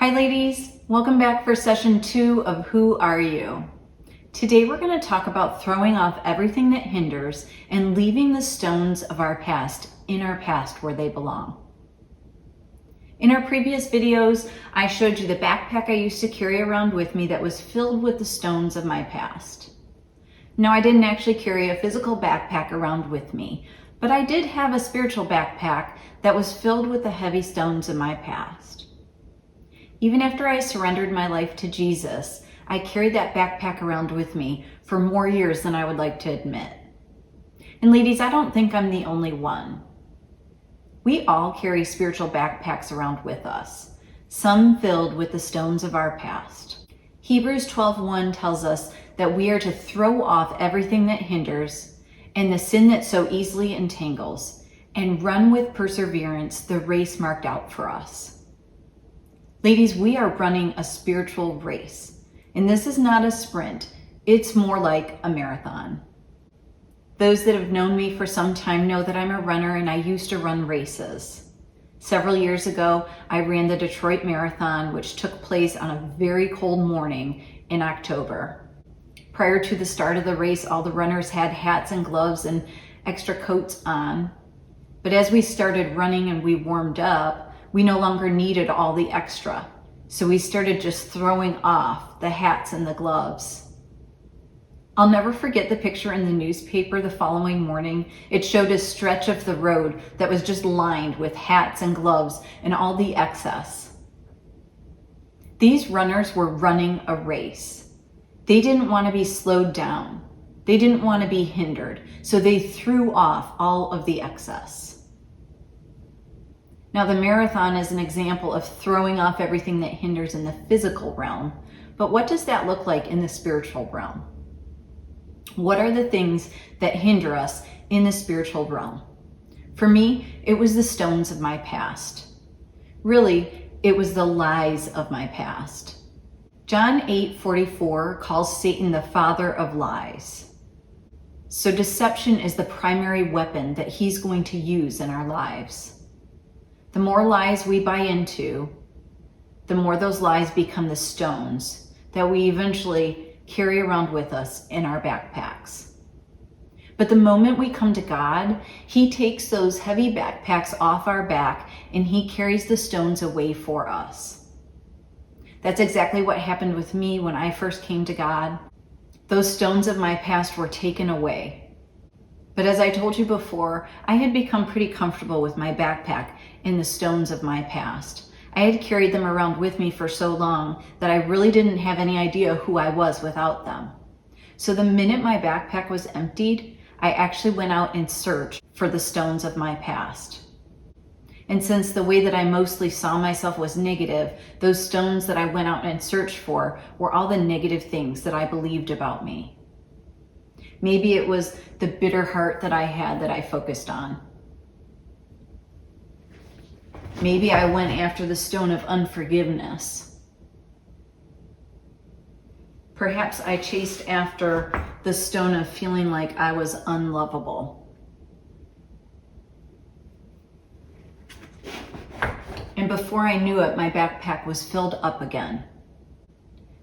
Hi ladies, welcome back for session 2 of Who Are You? Today we're going to talk about throwing off everything that hinders and leaving the stones of our past in our past where they belong. In our previous videos, I showed you the backpack I used to carry around with me that was filled with the stones of my past. Now, I didn't actually carry a physical backpack around with me, but I did have a spiritual backpack that was filled with the heavy stones of my past. Even after I surrendered my life to Jesus, I carried that backpack around with me for more years than I would like to admit. And ladies, I don't think I'm the only one. We all carry spiritual backpacks around with us, some filled with the stones of our past. Hebrews 12:1 tells us that we are to throw off everything that hinders and the sin that so easily entangles, and run with perseverance the race marked out for us. Ladies, we are running a spiritual race, and this is not a sprint. It's more like a marathon. Those that have known me for some time know that I'm a runner and I used to run races. Several years ago, I ran the Detroit Marathon, which took place on a very cold morning in October. Prior to the start of the race, all the runners had hats and gloves and extra coats on. But as we started running and we warmed up, we no longer needed all the extra. So we started just throwing off the hats and the gloves. I'll never forget the picture in the newspaper the following morning. It showed a stretch of the road that was just lined with hats and gloves and all the excess. These runners were running a race. They didn't want to be slowed down. They didn't want to be hindered. So they threw off all of the excess. Now, the marathon is an example of throwing off everything that hinders in the physical realm. But what does that look like in the spiritual realm? What are the things that hinder us in the spiritual realm? For me, it was the stones of my past. Really, it was the lies of my past. John 8:44 calls Satan the father of lies. So deception is the primary weapon that he's going to use in our lives. The more lies we buy into, the more those lies become the stones that we eventually carry around with us in our backpacks. But the moment we come to God, he takes those heavy backpacks off our back and he carries the stones away for us. That's exactly what happened with me when I first came to God. Those stones of my past were taken away. But as I told you before, I had become pretty comfortable with my backpack and the stones of my past. I had carried them around with me for so long that I really didn't have any idea who I was without them. So the minute my backpack was emptied, I actually went out and searched for the stones of my past. And since the way that I mostly saw myself was negative, those stones that I went out and searched for were all the negative things that I believed about me. Maybe it was the bitter heart that I had that I focused on. Maybe I went after the stone of unforgiveness. Perhaps I chased after the stone of feeling like I was unlovable. And before I knew it, my backpack was filled up again.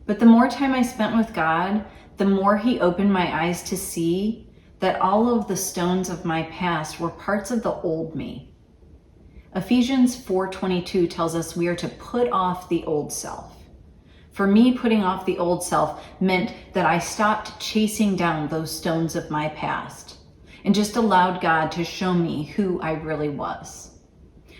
But the more time I spent with God, the more he opened my eyes to see that all of the stones of my past were parts of the old me. Ephesians 4:22 tells us we are to put off the old self. For me, putting off the old self meant that I stopped chasing down those stones of my past and just allowed God to show me who I really was.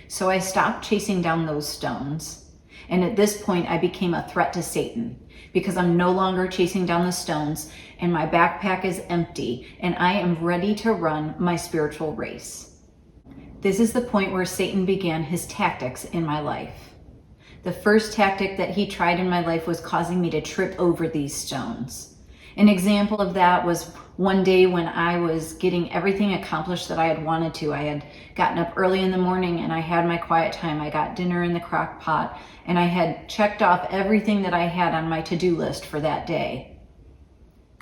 So I stopped chasing down those stones. And at this point, I became a threat to Satan because I'm no longer chasing down the stones and my backpack is empty and I am ready to run my spiritual race. This is the point where Satan began his tactics in my life. The first tactic that he tried in my life was causing me to trip over these stones. An example of that was one day when I was getting everything accomplished that I had wanted to. I had gotten up early in the morning and I had my quiet time. I got dinner in the crock pot and I had checked off everything that I had on my to-do list for that day.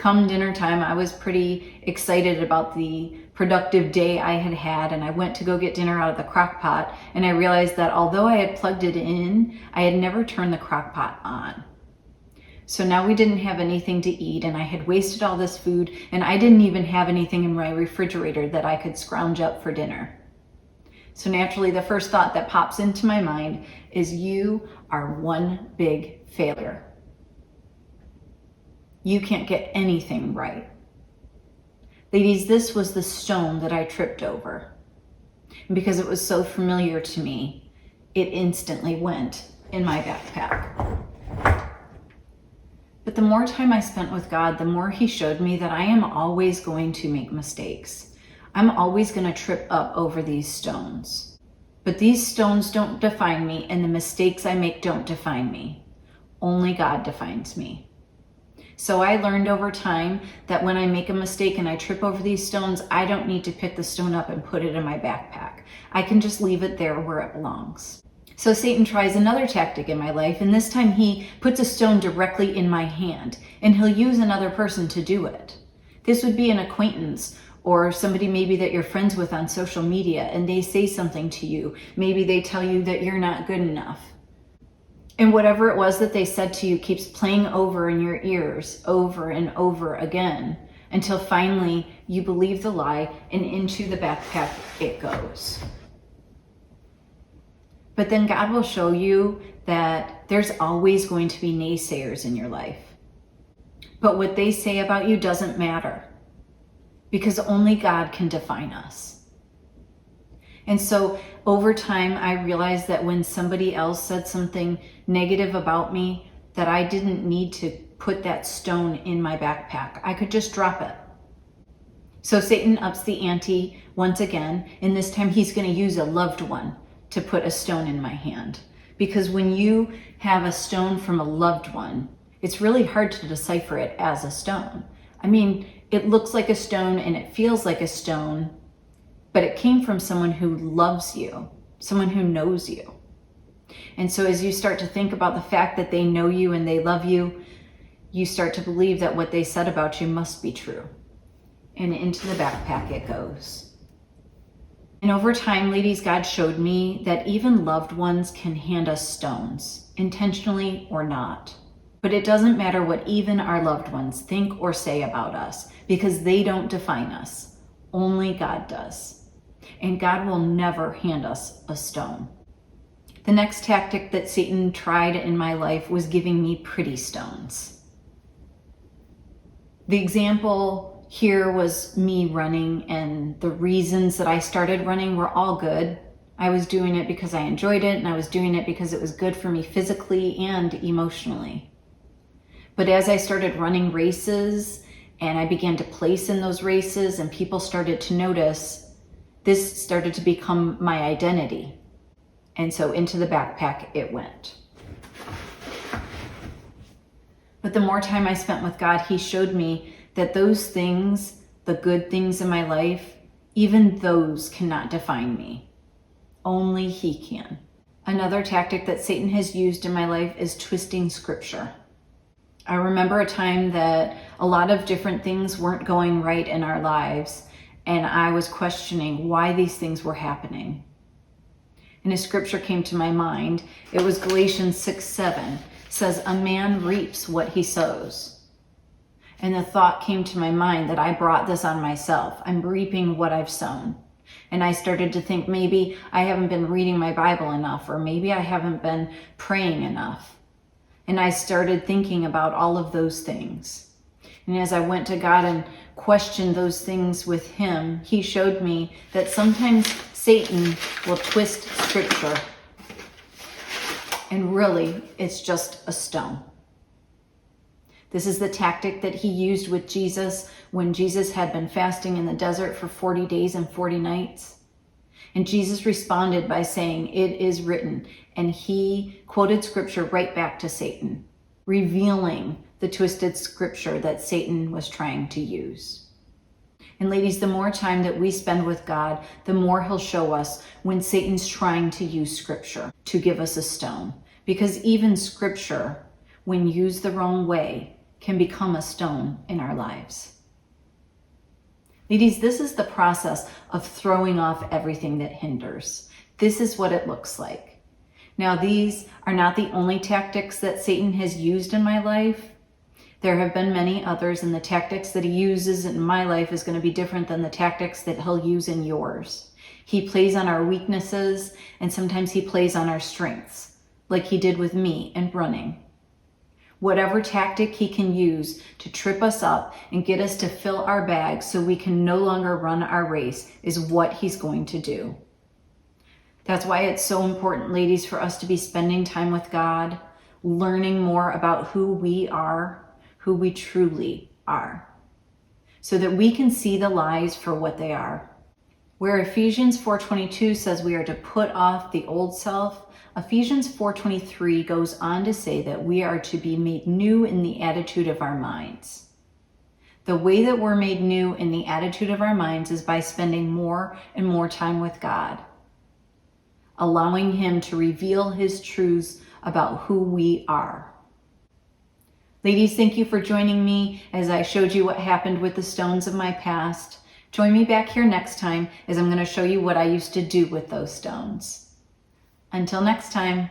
come dinner time, I was pretty excited about the productive day I had had, and I went to go get dinner out of the crock pot, and I realized that although I had plugged it in, I had never turned the crock pot on. So now we didn't have anything to eat, and I had wasted all this food, and I didn't even have anything in my refrigerator that I could scrounge up for dinner. So naturally, the first thought that pops into my mind is, you are one big failure. You can't get anything right. Ladies, this was the stone that I tripped over. And because it was so familiar to me, it instantly went in my backpack. But the more time I spent with God, the more He showed me that I am always going to make mistakes. I'm always going to trip up over these stones. But these stones don't define me, and the mistakes I make don't define me. Only God defines me. So I learned over time that when I make a mistake and I trip over these stones, I don't need to pick the stone up and put it in my backpack. I can just leave it there where it belongs. So Satan tries another tactic in my life, and this time he puts a stone directly in my hand, and he'll use another person to do it. This would be an acquaintance, or somebody maybe that you're friends with on social media, and they say something to you. Maybe they tell you that you're not good enough. And whatever it was that they said to you keeps playing over in your ears over and over again, until finally you believe the lie and into the backpack it goes. But then God will show you that there's always going to be naysayers in your life. But what they say about you doesn't matter, because only God can define us. And so over time, I realized that when somebody else said something negative about me, that I didn't need to put that stone in my backpack. I could just drop it. So Satan ups the ante once again, and this time he's going to use a loved one to put a stone in my hand. Because when you have a stone from a loved one, it's really hard to decipher it as a stone. I mean, it looks like a stone and it feels like a stone, but it came from someone who loves you, someone who knows you. And so as you start to think about the fact that they know you and they love you, you start to believe that what they said about you must be true. And into the backpack it goes. And over time, ladies, God showed me that even loved ones can hand us stones, intentionally or not. But it doesn't matter what even our loved ones think or say about us, because they don't define us. Only God does. And God will never hand us a stone. The next tactic that Satan tried in my life was giving me pretty stones. The example here was me running, and the reasons that I started running were all good. I was doing it because I enjoyed it, and I was doing it because it was good for me physically and emotionally. But as I started running races and I began to place in those races and people started to notice, this started to become my identity. And so into the backpack it went. But the more time I spent with God, He showed me that those things, the good things in my life, even those cannot define me. Only He can. Another tactic that Satan has used in my life is twisting scripture. I remember a time that a lot of different things weren't going right in our lives, and I was questioning why these things were happening. And a scripture came to my mind. It was Galatians 6:7. It says, "A man reaps what he sows." And the thought came to my mind that I brought this on myself. I'm reaping what I've sown. And I started to think maybe I haven't been reading my Bible enough, or maybe I haven't been praying enough. And I started thinking about all of those things. And as I went to God and questioned those things with Him, He showed me that sometimes Satan will twist scripture. And really, it's just a stone. This is the tactic that He used with Jesus when Jesus had been fasting in the desert for 40 days and 40 nights. And Jesus responded by saying, "It is written." And He quoted scripture right back to Satan, revealing the twisted scripture that Satan was trying to use. And ladies, the more time that we spend with God, the more He'll show us when Satan's trying to use scripture to give us a stone. Because even scripture, when used the wrong way, can become a stone in our lives. Ladies, this is the process of throwing off everything that hinders. This is what it looks like. Now, these are not the only tactics that Satan has used in my life. There have been many others, and the tactics that he uses in my life is going to be different than the tactics that he'll use in yours. He plays on our weaknesses, and sometimes he plays on our strengths, like he did with me in running. Whatever tactic he can use to trip us up and get us to fill our bags so we can no longer run our race is what he's going to do. That's why it's so important, ladies, for us to be spending time with God, learning more about who we are, who we truly are, so that we can see the lies for what they are. Where Ephesians 4:22 says we are to put off the old self, Ephesians 4:23 goes on to say that we are to be made new in the attitude of our minds. The way that we're made new in the attitude of our minds is by spending more and more time with God, allowing him to reveal his truths about who we are. Ladies, thank you for joining me as I showed you what happened with the stones of my past. Join me back here next time as I'm going to show you what I used to do with those stones. Until next time.